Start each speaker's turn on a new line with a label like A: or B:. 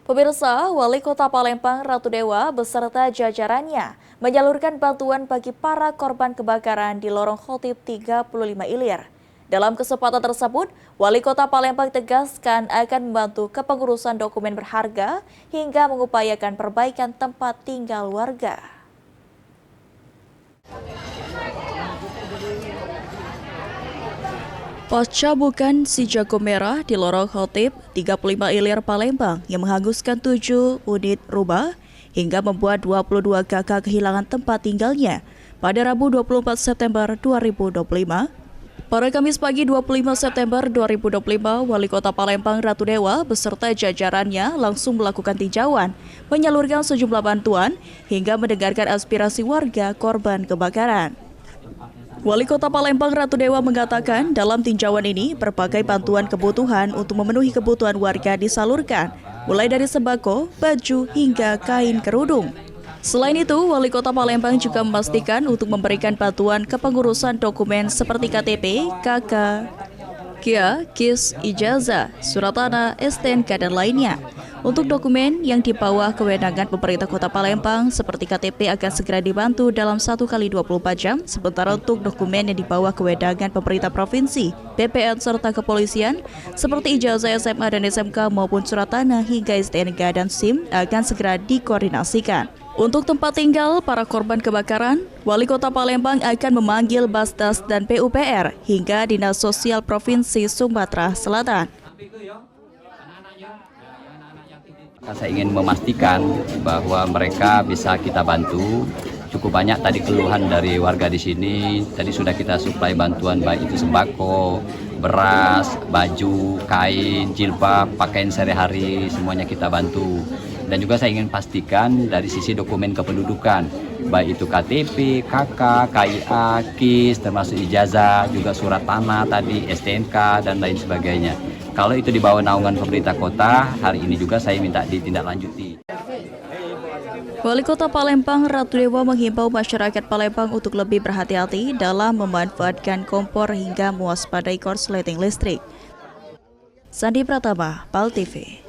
A: Pemirsa, Wali Kota Palembang Ratu Dewa beserta jajarannya menyalurkan bantuan bagi para korban kebakaran di Lorong Khotib 35 Ilir. Dalam kesempatan tersebut, Wali Kota Palembang tegaskan akan membantu kepengurusan dokumen berharga hingga mengupayakan perbaikan tempat tinggal warga. Pasca bukan si jago merah di Lorong Khotib 35 Ilir Palembang yang menghanguskan 7 unit rumah hingga membuat 22 kakak kehilangan tempat tinggalnya pada Rabu 24 September 2025. Pada Kamis pagi 25 September 2025, Wali Kota Palembang Ratu Dewa beserta jajarannya langsung melakukan tinjauan, menyalurkan sejumlah bantuan hingga mendengarkan aspirasi warga korban kebakaran. Wali Kota Palembang Ratu Dewa mengatakan dalam tinjauan ini berbagai bantuan kebutuhan untuk memenuhi kebutuhan warga disalurkan, mulai dari sembako, baju, hingga kain kerudung. Selain itu, Wali Kota Palembang juga memastikan untuk memberikan bantuan kepengurusan dokumen seperti KTP, KK, KIA, KIS, ijazah, surat tanah, STNK, dan lainnya. Untuk dokumen yang di bawah kewenangan pemerintah Kota Palembang seperti KTP akan segera dibantu dalam 1x24 jam, sementara untuk dokumen yang di bawah kewenangan pemerintah provinsi, BPN serta kepolisian seperti ijazah SMA dan SMK maupun surat tanah hingga STNK dan SIM akan segera dikoordinasikan. Untuk tempat tinggal para korban kebakaran, Wali Kota Palembang akan memanggil Basdas dan PUPR hingga Dinas Sosial Provinsi Sumatera Selatan.
B: Saya ingin memastikan bahwa mereka bisa kita bantu. Cukup banyak tadi keluhan dari warga di sini. Tadi sudah kita suplai bantuan baik itu sembako, beras, baju, kain, jilbab, pakaian sehari-hari, semuanya kita bantu. Dan juga saya ingin pastikan dari sisi dokumen kependudukan, baik itu KTP, KK, KIA, KIS, termasuk ijazah, juga surat tanah tadi, STNK, dan lain sebagainya. Kalau itu di bawah naungan pemerintah kota, hari ini juga saya minta ditindaklanjuti.
A: Wali Kota Palembang Ratu Dewa menghimbau masyarakat Palembang untuk lebih berhati-hati dalam memanfaatkan kompor hingga mewaspadai korsleting listrik. Sandi Pratama, PAL TV.